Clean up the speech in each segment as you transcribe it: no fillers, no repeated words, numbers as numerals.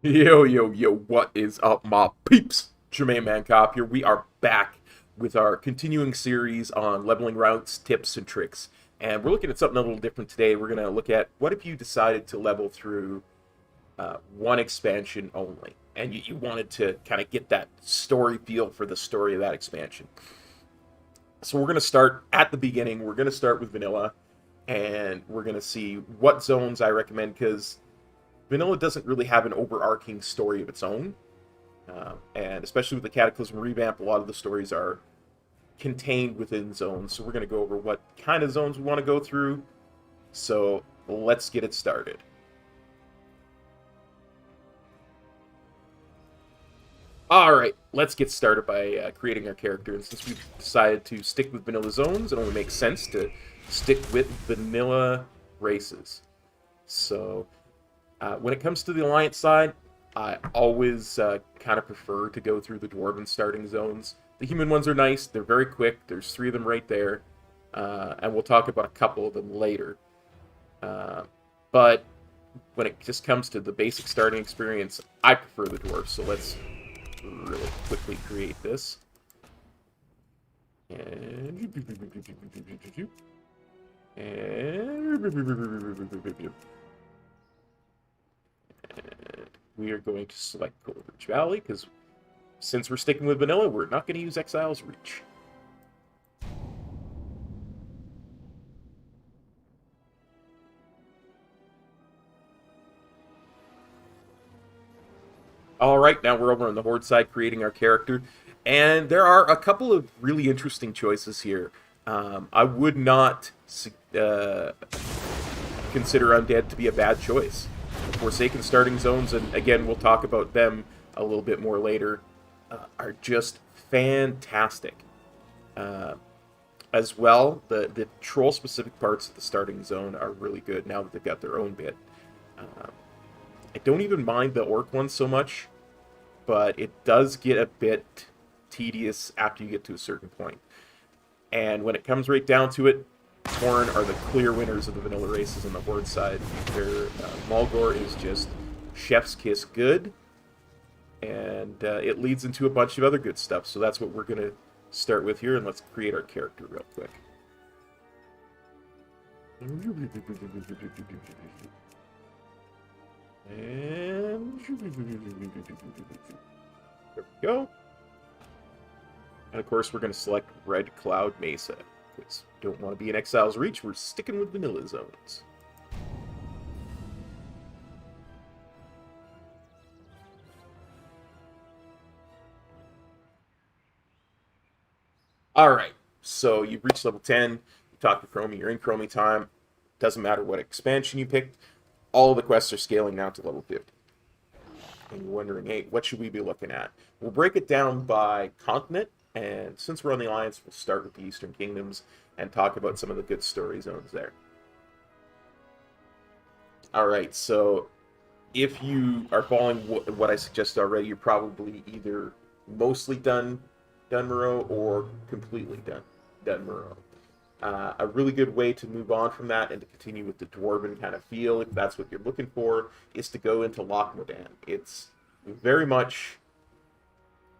Yo, yo, yo, what is up, my peeps? Jermaine Mancop here. We are back with our continuing series on leveling routes, tips, and tricks. And we're looking at something a little different today. We're going to look at what if you decided to level through one expansion only, and you wanted to kind of get that story feel for the story of that expansion. So we're going to start at the beginning. We're going to start with vanilla, and we're going to see what zones I recommend, because vanilla doesn't really have an overarching story of its own. And especially with the Cataclysm revamp, a lot of the stories are contained within zones. So we're going to go over what kind of zones we want to go through. So let's get it started. Alright, let's get started by creating our character. And since we've decided to stick with vanilla zones, it only makes sense to stick with vanilla races. So when it comes to the Alliance side, I always kind of prefer to go through the Dwarven starting zones. The human ones are nice. They're very quick. There's 3 of them right there. And we'll talk about a couple of them later. But when it just comes to the basic starting experience, I prefer the Dwarves. So let's really quickly create this. And we are going to select Coleridge Valley, because since we're sticking with vanilla, we're not going to use Exile's Reach. Alright, now we're over on the Horde side creating our character, and there are a couple of really interesting choices here. I would not consider Undead to be a bad choice. Forsaken starting zones, and again, we'll talk about them a little bit more later, are just fantastic. As well, the troll-specific parts of the starting zone are really good now that they've got their own bit. I don't even mind the orc one so much, but it does get a bit tedious after you get to a certain point. And when it comes right down to it, Horn are the clear winners of the vanilla races on the Horde side. Their Mulgore is just chef's kiss good, and it leads into a bunch of other good stuff. So that's what we're going to start with here, and let's create our character real quick. And there we go. And of course, we're going to select Red Cloud Mesa, because we don't want to be in Exile's Reach. We're sticking with vanilla zones. Alright, so you've reached level 10. You talk to Chromie, you're in Chromie time. Doesn't matter what expansion you picked. All of the quests are scaling now to level 50. And you're wondering, hey, what should we be looking at? We'll break it down by continent, and since we're on the Alliance, we'll start with the Eastern Kingdoms and talk about some of the good story zones there. Alright, so if you are following what I suggested already, you're probably either mostly done Dunmurrow or completely done Dunmurrow. A really good way to move on from that and to continue with the Dwarven kind of feel, if that's what you're looking for, is to go into Lochmodan. It's very much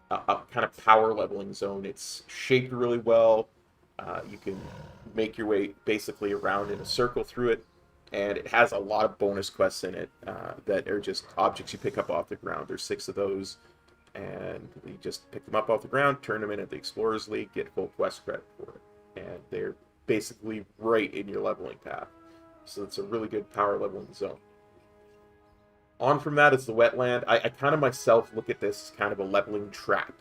a kind of power leveling zone. It's shaped really well. You can make your way basically around in a circle through it, and it has a lot of bonus quests in it that are just objects you pick up off the ground. There's 6 of those, and you just pick them up off the ground, turn them in at the Explorers League, get full quest credit for it. And they're basically right in your leveling path. So it's a really good power leveling zone. On from that is the wetland. I kind of myself look at this as kind of a leveling trap.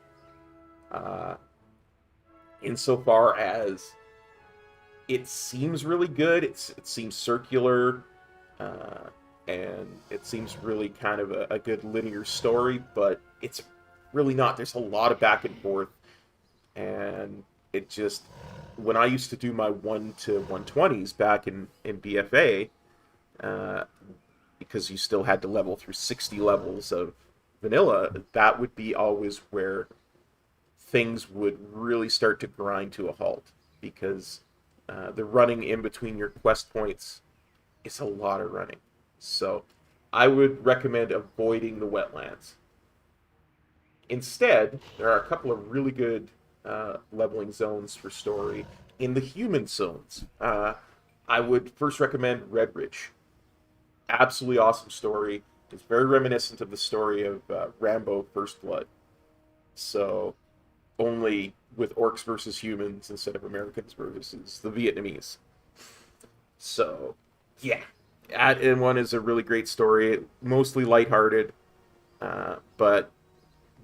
Insofar as it seems really good, it seems circular, and it seems really kind of a good linear story, but it's really not. There's a lot of back and forth, and it just, when I used to do my 1 to 120s back in BFA, because you still had to level through 60 levels of vanilla, that would be always where things would really start to grind to a halt, because the running in between your quest points is a lot of running. So I would recommend avoiding the wetlands. Instead, there are a couple of really good leveling zones for story in the human zones. I would first recommend Red Ridge. Absolutely awesome story. It's very reminiscent of the story of Rambo First Blood. So, only with orcs versus humans instead of Americans versus the Vietnamese. So, yeah. At in one is a really great story, mostly lighthearted, but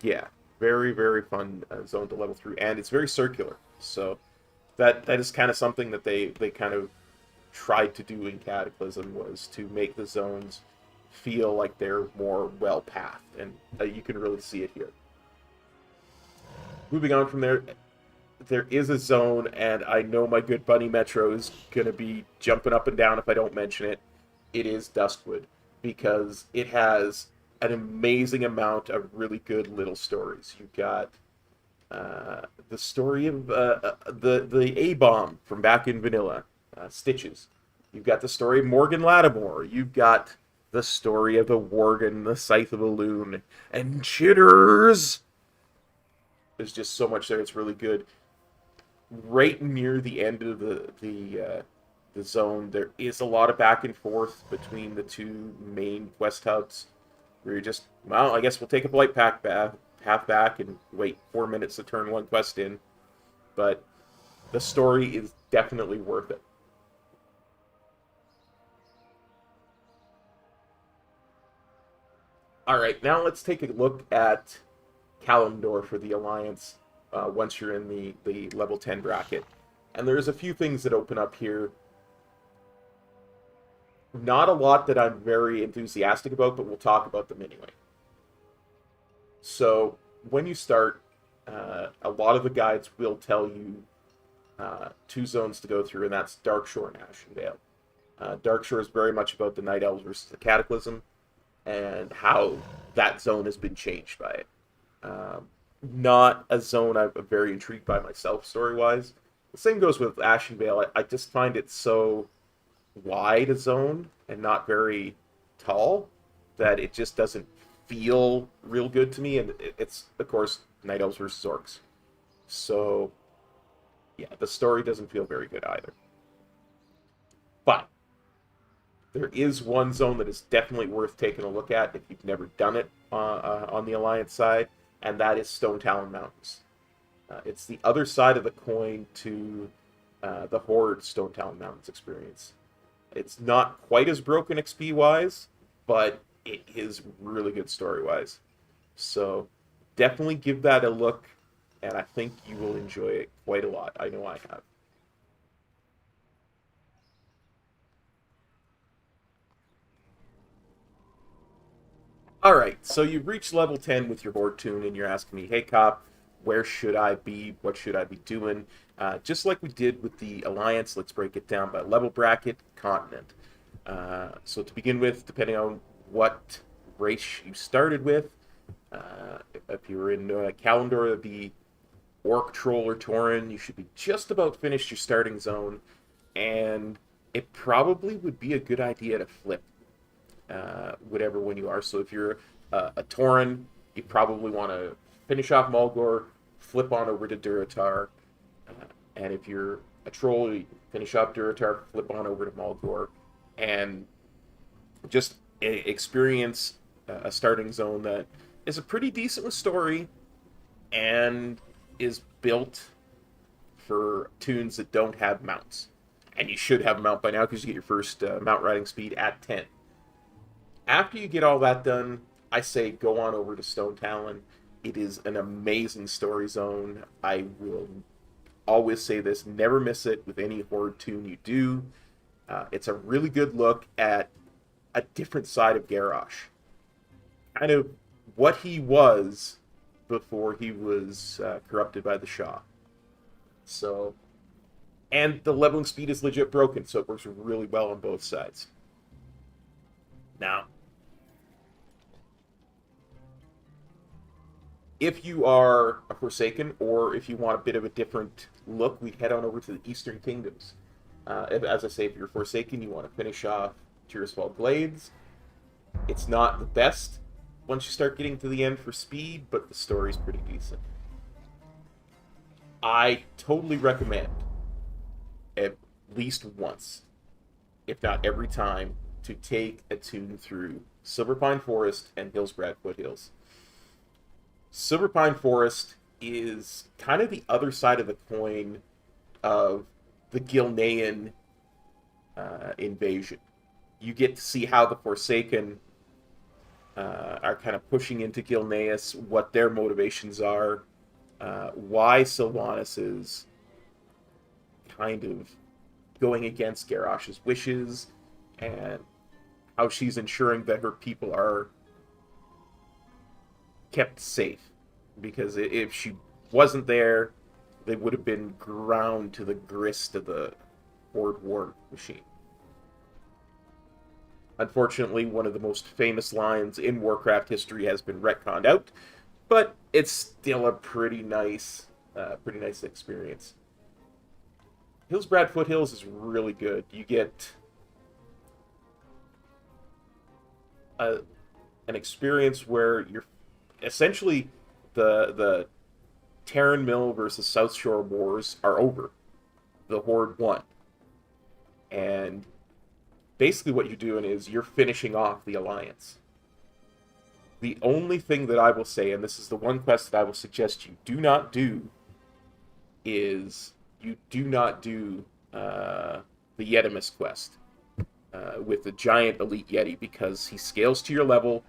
yeah, very very fun zone to level through, and it's very circular. So that is kind of something that they kind of tried to do in Cataclysm, was to make the zones feel like they're more well pathed, and you can really see it here. Moving on from there, there is a zone, and I know my good buddy Metro is going to be jumping up and down if I don't mention it. It is Duskwood, because it has an amazing amount of really good little stories. You've got the story of the A-bomb from back in Vanilla, Stitches. You've got the story of Morgan Lattimore. You've got the story of the Worgen, the Scythe of Elune, and Chitters. There's just so much there. It's really good. Right near the end of the zone, there is a lot of back and forth between the two main quest hubs, where you're just, well, I guess we'll take a blight pack half back and wait 4 minutes to turn one quest in. But the story is definitely worth it. All right, now let's take a look at Kalimdor for the Alliance once you're in the level 10 bracket. And there's a few things that open up here. Not a lot that I'm very enthusiastic about, but we'll talk about them anyway. So, when you start, a lot of the guides will tell you two zones to go through, and that's Darkshore and Ashenvale. Darkshore is very much about the Night Elves versus the Cataclysm, and how that zone has been changed by it. Not a zone I'm very intrigued by myself, story-wise. The same goes with Ashenvale. I just find it so wide a zone and not very tall that it just doesn't feel real good to me. And it's, of course, Night Elves versus Orcs. So, yeah, the story doesn't feel very good either. But there is one zone that is definitely worth taking a look at if you've never done it on the Alliance side, and that is Stone Talon Mountains. It's the other side of the coin to the Horde Stone Talon Mountains experience. It's not quite as broken XP-wise, but it is really good story-wise. So definitely give that a look, and I think you will enjoy it quite a lot. I know I have. Alright, so you've reached level 10 with your Horde toon, and you're asking me, hey Cop, where should I be? What should I be doing? Just like we did with the Alliance, let's break it down by level bracket, continent. So to begin with, depending on what race you started with, if you were in Kalimdor, it'd be Orc, Troll, or Tauren. You should be just about finished your starting zone, and it probably would be a good idea to flip whatever one you are. So if you're a Tauren, you probably want to finish off Mulgore, flip on over to Durotar, and if you're a Troll, you finish off Durotar, flip on over to Mulgore, and just experience a starting zone that is a pretty decent story and is built for toons that don't have mounts. And you should have a mount by now because you get your first mount riding speed at 10. After you get all that done, I say go on over to Stone Talon. It is an amazing story zone. I will always say this, never miss it with any Horde toon you do. It's a really good look at a different side of Garrosh. Kind of what he was before he was corrupted by the Shah. So, and the leveling speed is legit broken, so it works really well on both sides. Now, if you are a Forsaken, or if you want a bit of a different look, we head on over to the Eastern Kingdoms. As I say, if you're Forsaken, you want to finish off Tirisfal Glades. It's not the best once you start getting to the end for speed, but the story's pretty decent. I totally recommend, at least once, if not every time, to take a toon through Silverpine Forest and Hillsbrad Foothills. Silverpine Forest is kind of the other side of the coin of the Gilnean invasion. You get to see how the Forsaken are kind of pushing into Gilneas, what their motivations are, why Sylvanas is kind of going against Garrosh's wishes, and how she's ensuring that her people are kept safe. Because if she wasn't there, they would have been ground to the grist of the Horde war machine. Unfortunately, one of the most famous lines in Warcraft history has been retconned out, but it's still a pretty nice experience. Hillsbrad Foothills is really good. You get an experience where you're essentially the Terran Mill versus South Shore wars are over. The Horde won. And basically what you're doing is you're finishing off the Alliance. The only thing that I will say, and this is the one quest that I will suggest you do not do, is you do not do the Yetimus quest with the giant elite Yeti, because he scales to your level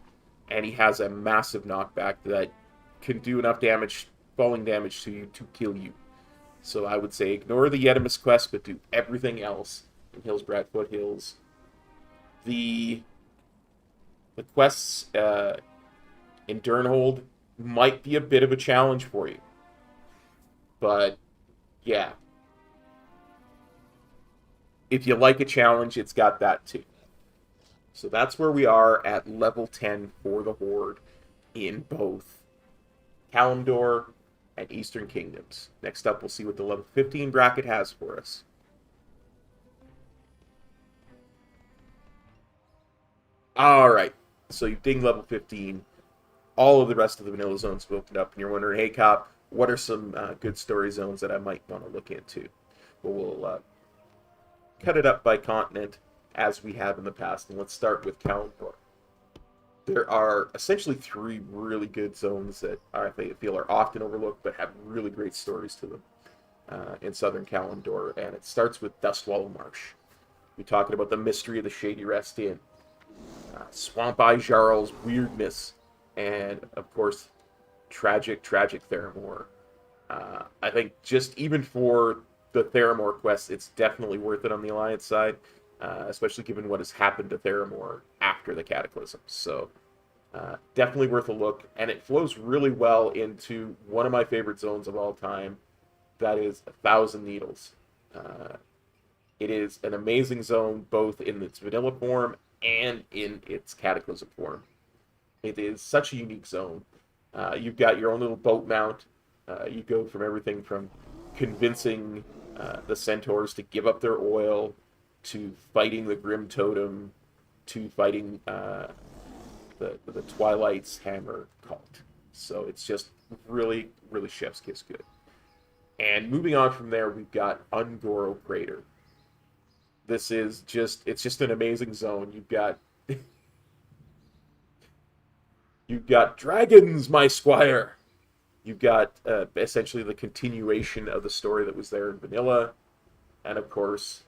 and he has a massive knockback that can do enough damage, falling damage to you, to kill you. So I would say ignore the Yetimus quest, but do everything else in Hillsbrad Foothills. The quests in Durnhold might be a bit of a challenge for you. But, yeah. If you like a challenge, it's got that too. So that's where we are at level 10 for the Horde in both Kalimdor and Eastern Kingdoms. Next up, we'll see what the level 15 bracket has for us. Alright, so you've dinged level 15. All of the rest of the vanilla zones have opened up, and you're wondering, hey, Cop, what are some good story zones that I might want to look into? Well, we'll cut it up by continent, as we have in the past, and let's start with Kalimdor. There are essentially 3 really good zones that I feel are often overlooked, but have really great stories to them in southern Kalimdor, and it starts with Dustwallow Marsh. We're talking about the mystery of the Shady Rest Inn, Swamp Eye Jarl's weirdness, and, of course, tragic Theramore. I think just even for the Theramore quest, it's definitely worth it on the Alliance side, especially given what has happened to Theramore after the Cataclysm. So, definitely worth a look, and it flows really well into one of my favorite zones of all time, that is 1,000 Needles. It is an amazing zone, both in its vanilla form and in its Cataclysm form. It is such a unique zone. You've got your own little boat mount. You go from everything from convincing the centaurs to give up their oil, to fighting the Grim Totem, to fighting the Twilight's Hammer cult. So it's just really, really chef's kiss good. And moving on from there, we've got Ungoro Crater. This is just an amazing zone. You've got dragons, my squire. You've got essentially the continuation of the story that was there in Vanilla. And of course,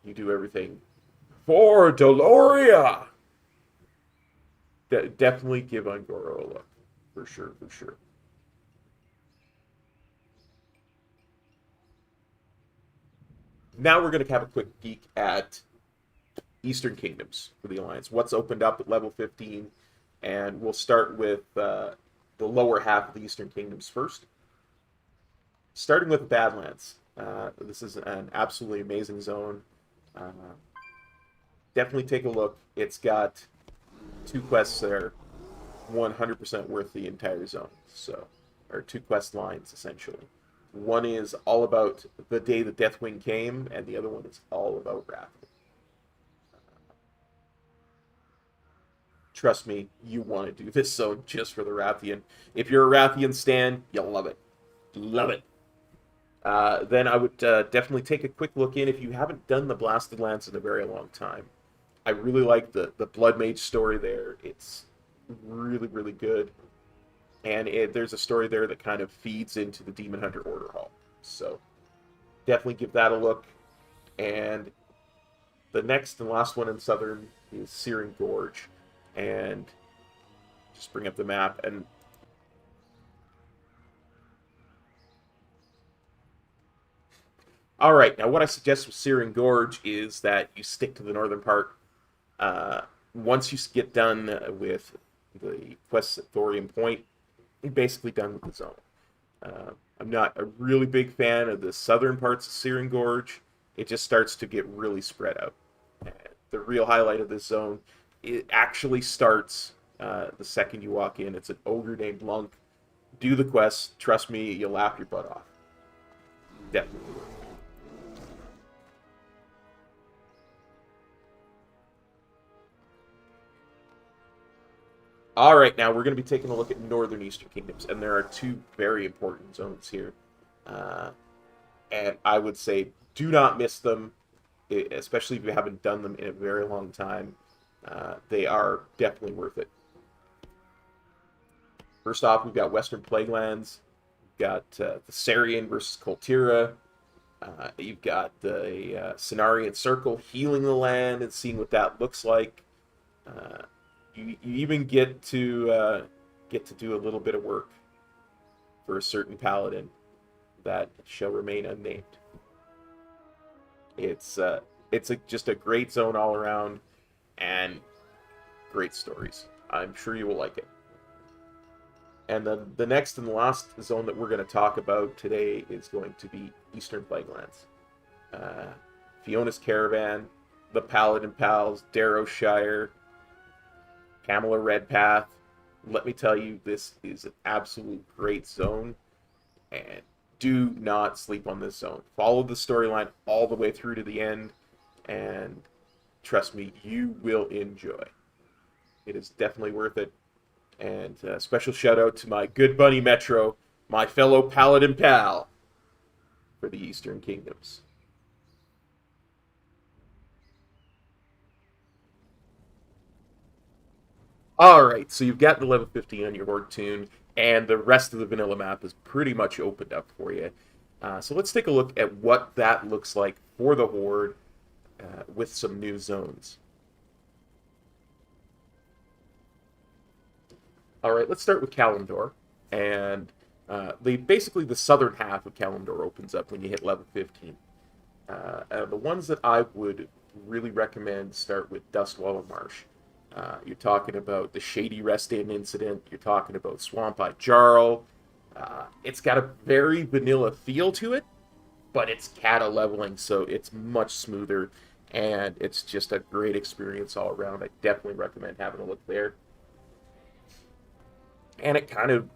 you do everything for Doloria. Definitely give Ungoro a look. For sure, for sure. Now we're going to have a quick peek at Eastern Kingdoms for the Alliance. What's opened up at level 15. And we'll start with the lower half of the Eastern Kingdoms first. Starting with Badlands. This is an absolutely amazing zone. Definitely take a look. It's got 2 quests that are 100% worth the entire zone. So, or 2 quest lines, essentially. One is all about the day the Deathwing came, and the other one is all about Wrath. trust me, you want to do this zone just for the Rathian. If you're a Rathian stan, you'll love it. Love it. Then I would definitely take a quick look in if you haven't done the Blasted Lands in a very long time. I really like the Blood Mage story there. It's really, really good. And there's a story there that kind of feeds into the Demon Hunter Order Hall. So definitely give that a look. And the next and last one in Southern is Searing Gorge. And just bring up the map. And all right, now what I suggest with Searing Gorge is that you stick to the northern part. Once you get done with the quests at Thorium Point, you're basically done with the zone. I'm not a really big fan of the southern parts of Searing Gorge. It just starts to get really spread out. The real highlight of this zone, it actually starts the second you walk in. It's an ogre named Lunk. Do the quest. Trust me, you'll laugh your butt off. Definitely. All right, now we're going to be taking a look at Northern Eastern Kingdoms, and there are two very important zones here. And I would say do not miss them, especially if you haven't done them in a very long time. They are definitely worth it. First off, we've got Western Plaguelands. We've got the Sarian versus Koltira. You've got the Cenarian Circle healing the land and seeing what that looks like. You even get to do a little bit of work for a certain paladin that shall remain unnamed. It's just a great zone all around, and great stories. I'm sure you will like it. And then the next and last zone that we're going to talk about today is going to be Eastern Plaguelands. Fiona's Caravan, the Paladin Pals, Darrowshire, Pamela Redpath. Let me tell you, this is an absolute great zone, and do not sleep on this zone. Follow the storyline all the way through to the end, and trust me, you will enjoy. It is definitely worth it. And a special shout out to my good buddy Metro, my fellow Paladin pal, for the Eastern Kingdoms. Alright, so you've got the level 15 on your Horde toon, and the rest of the vanilla map is pretty much opened up for you. So let's take a look at what that looks like for the Horde with some new zones. Alright, let's start with Kalimdor. And basically the southern half of Kalimdor opens up when you hit level 15. The ones that I would really recommend start with Dustwallow Marsh. You're talking about the Shady Rest Inn incident. You're talking about Swamp Eye Jarl. It's got a very vanilla feel to it, but it's kata leveling, so it's much smoother, and it's just a great experience all around. I definitely recommend having a look there. And it kind of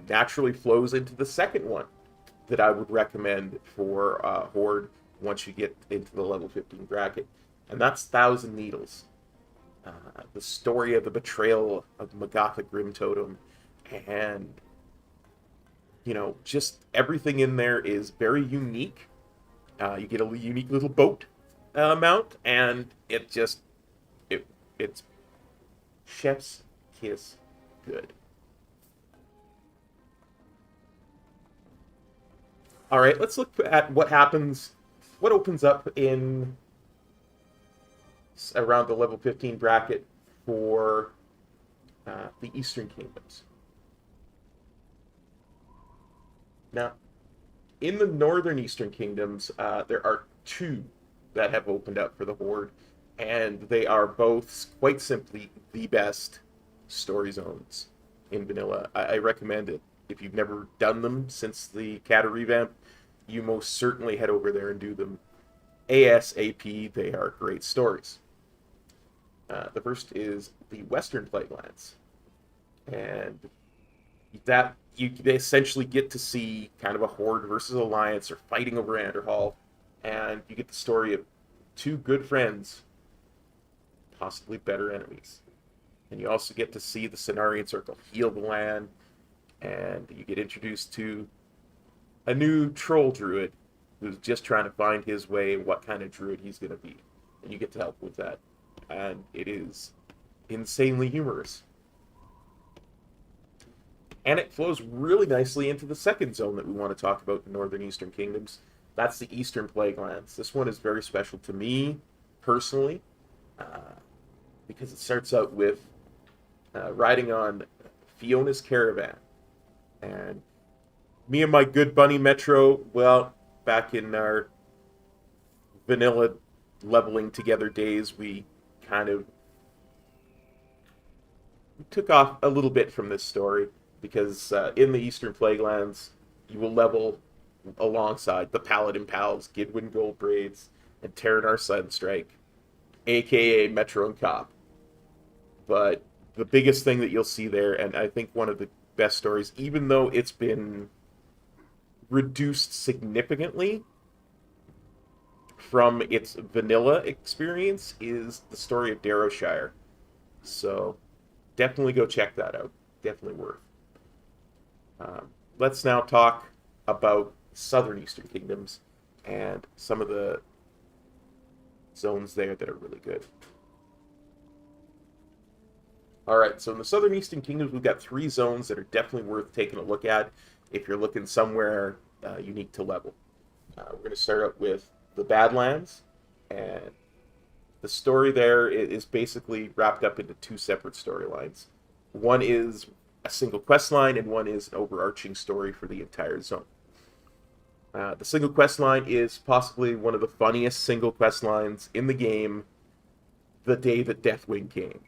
naturally flows into the second one that I would recommend for Horde once you get into the level 15 bracket, and that's Thousand Needles. The story of the betrayal of Magatha Grim Totem, and just everything in there is very unique. You get a unique little boat mount, and it's chef's kiss good. All right, let's look at what opens up in around the level 15 bracket for the Eastern Kingdoms. Now, in the Northern Eastern Kingdoms, there are two that have opened up for the Horde, and they are both, quite simply, the best story zones in vanilla. I recommend it. If you've never done them since the Kata revamp, you most certainly head over there and do them ASAP. They are great stories. The first is the Western Plaguelands, and that you essentially get to see kind of a Horde versus Alliance or fighting over Anderhall, and you get the story of two good friends, possibly better enemies. And you also get to see the Cenarian Circle heal the land, and you get introduced to a new troll druid who's just trying to find his way and what kind of druid he's going to be. And you get to help with that. And it is insanely humorous. And it flows really nicely into the second zone that we want to talk about in Northern Eastern Kingdoms. That's the Eastern Plaguelands. This one is very special to me, personally, because it starts out with riding on Fiona's caravan. And me and my good bunny Metro, well, back in our vanilla leveling together days, we kind of took off a little bit from this story, because in the Eastern Plaguelands, you will level alongside the Paladin Pals, Gidwin Goldbraids, and Terranar Sunstrike, aka Metro and Cop. But the biggest thing that you'll see there, and I think one of the best stories, even though it's been reduced significantly from its vanilla experience, is the story of Darrowshire. So definitely go check that out. Definitely worth. Let's now talk about Southern Eastern Kingdoms and some of the zones there that are really good. Alright, so in the Southern Eastern Kingdoms, we've got 3 zones that are definitely worth taking a look at if you're looking somewhere unique to level. We're going to start out with the Badlands, and the story there is basically wrapped up into 2 separate storylines. One is a single quest line, and one is an overarching story for the entire zone. The single quest line is possibly one of the funniest single quest lines in the game, The Day That Deathwing Came,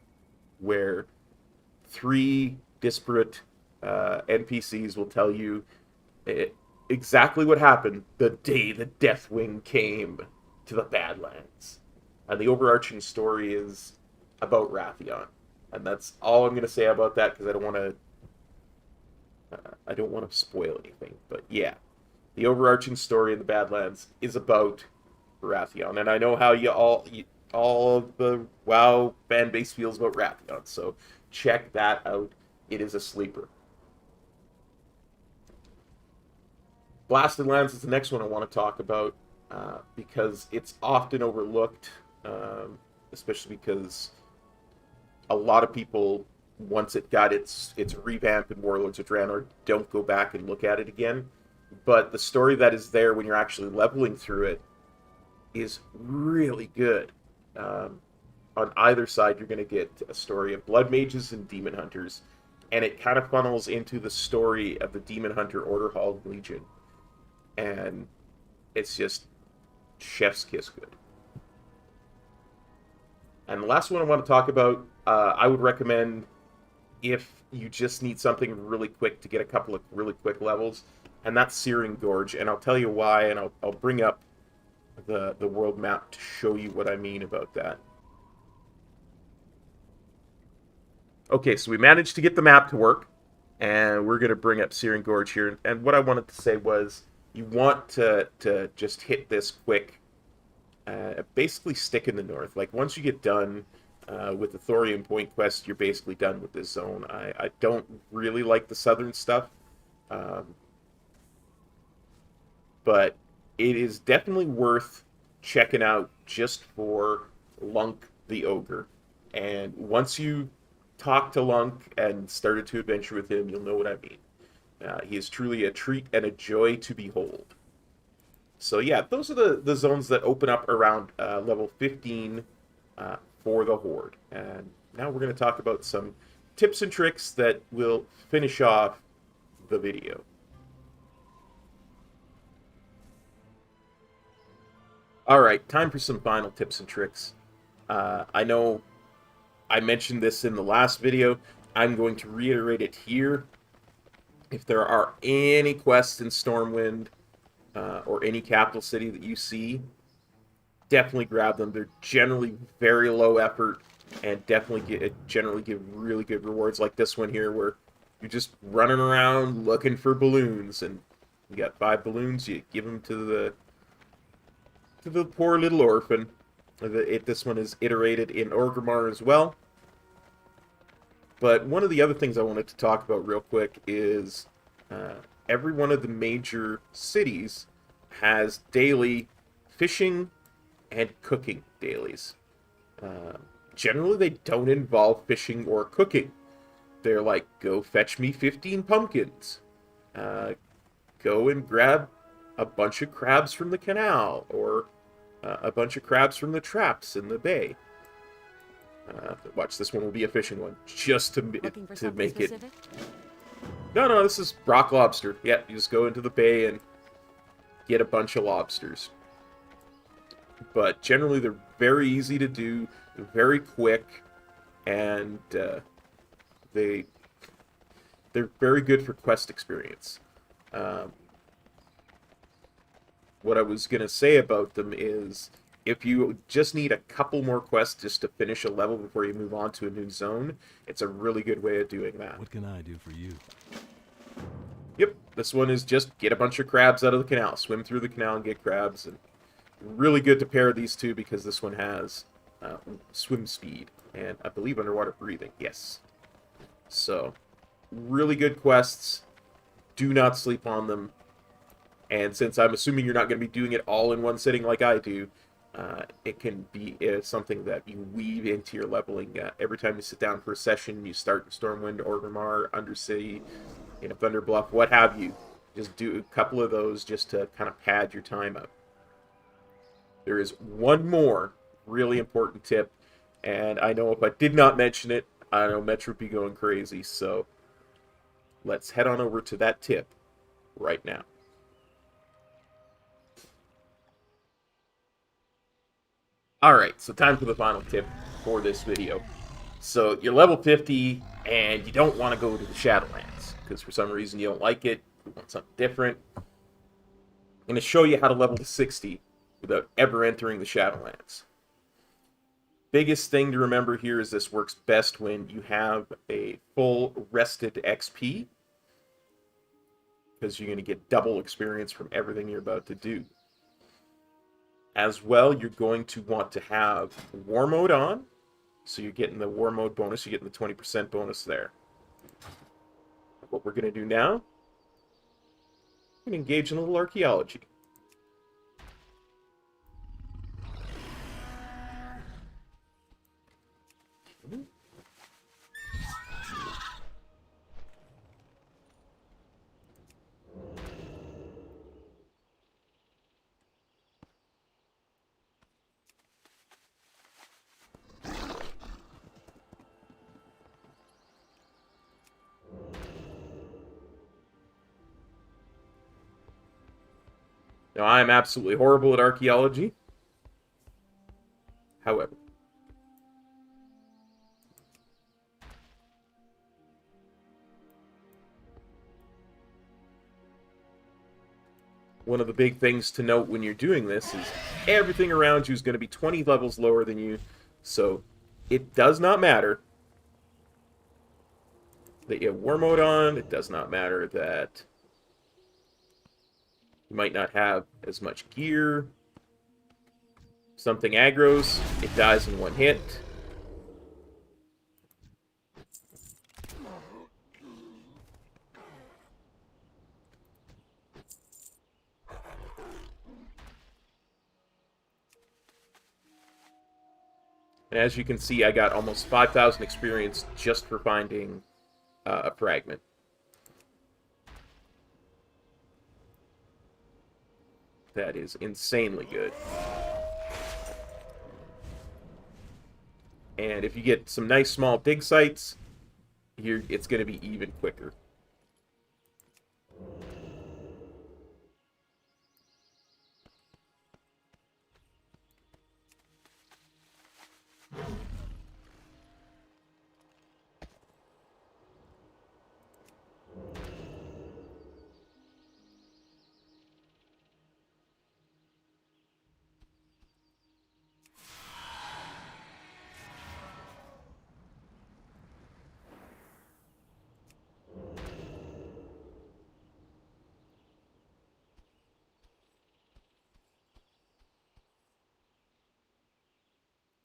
where 3 disparate NPCs will tell you exactly what happened the day that Deathwing came to the Badlands. And the overarching story is about Wrathion. And that's all I'm going to say about that, because I don't want to spoil anything. But yeah, the overarching story in the Badlands is about Wrathion. And I know how all of the WoW fan base feels about Wrathion, so check that out. It is a sleeper. Blasted Lands is the next one I want to talk about, because it's often overlooked, especially because a lot of people, once it got its revamp in Warlords of Draenor, don't go back and look at it again. But the story that is there when you're actually leveling through it is really good. On either side, you're going to get a story of Blood Mages and Demon Hunters, and it kind of funnels into the story of the Demon Hunter Order Hall Legion. And it's just chef's kiss good. And the last one I want to talk about, I would recommend if you just need something really quick to get a couple of really quick levels, and that's Searing Gorge. And I'll tell you why, and I'll bring up the world map to show you what I mean about that. Okay, so we managed to get the map to work, and we're going to bring up Searing Gorge here. And what I wanted to say was, you want to just hit this quick, basically stick in the north. Like, once you get done with the Thorium Point quest, you're basically done with this zone. I don't really like the southern stuff, but it is definitely worth checking out just for Lunk the Ogre. And once you talk to Lunk and started to adventure with him, you'll know what I mean. He is truly a treat and a joy to behold. So yeah, those are the zones that open up around level 15 for the Horde. And now we're going to talk about some tips and tricks that will finish off the video. Alright, time for some final tips and tricks. I know I mentioned this in the last video. I'm going to reiterate it here. If there are any quests in Stormwind or any capital city that you see, definitely grab them. They're generally very low effort and definitely generally give really good rewards, like this one here, where you're just running around looking for balloons, and you got 5 balloons. You give them to the poor little orphan. This one is iterated in Orgrimmar as well. But one of the other things I wanted to talk about real quick is every one of the major cities has daily fishing and cooking dailies. Uh, Generally, they don't involve fishing or cooking. They're like, go fetch me 15 pumpkins. Go and grab a bunch of crabs from the canal, or a bunch of crabs from the traps in the bay. Watch, this one will be a fishing one, just to make it. No, this is rock lobster. Yeah, you just go into the bay and get a bunch of lobsters. But generally, they're very easy to do, very quick, and they're very good for quest experience. What I was going to say about them is, if you just need a couple more quests just to finish a level before you move on to a new zone, it's a really good way of doing that. What can I do for you? Yep, this one is just get a bunch of crabs out of the canal. Swim through the canal and get crabs. And really good to pair these two because this one has swim speed and I believe underwater breathing. Yes. So, really good quests. Do not sleep on them. And since I'm assuming you're not going to be doing it all in one sitting like I do, it can be something that you weave into your leveling. Every time you sit down for a session, you start in Stormwind, Orgrimmar, Undercity, Thunder Bluff, what have you. Just do a couple of those just to kind of pad your time up. There is one more really important tip, and I know if I did not mention it, I know Metro would be going crazy, so let's head on over to that tip right now. Alright, so time for the final tip for this video. So, you're level 50, and you don't want to go to the Shadowlands, because for some reason you don't like it, you want something different. I'm going to show you how to level to 60 without ever entering the Shadowlands. Biggest thing to remember here is this works best when you have a full rested XP, because you're going to get double experience from everything you're about to do. As well, you're going to want to have War Mode on, so you're getting the War Mode bonus, you're getting the 20% bonus there. What we're going to do now, we're going to engage in a little archaeology. Now, I am absolutely horrible at archaeology. However, one of the big things to note when you're doing this is everything around you is going to be 20 levels lower than you, so it does not matter that you have War Mode on. It does not matter that you might not have as much gear. Something aggroes, it dies in one hit. And as you can see, I got almost 5,000 experience just for finding a fragment. That is insanely good. And if you get some nice small dig sites, it's going to be even quicker.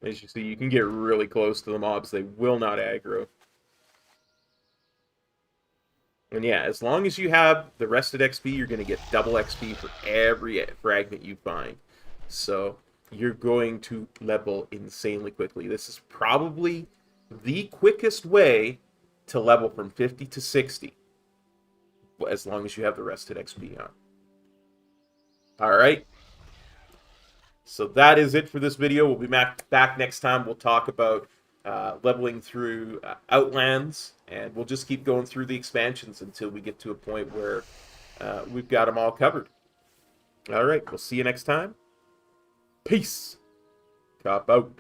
As you see, you can get really close to the mobs. They will not aggro. And yeah, as long as you have the rested XP, you're going to get double XP for every fragment you find. So you're going to level insanely quickly. This is probably the quickest way to level from 50 to 60, as long as you have the rested XP on. All right. So that is it for this video. We'll be back next time. We'll talk about leveling through Outlands, and we'll just keep going through the expansions until we get to a point where we've got them all covered. All right, we'll see you next time. Peace. Cop out.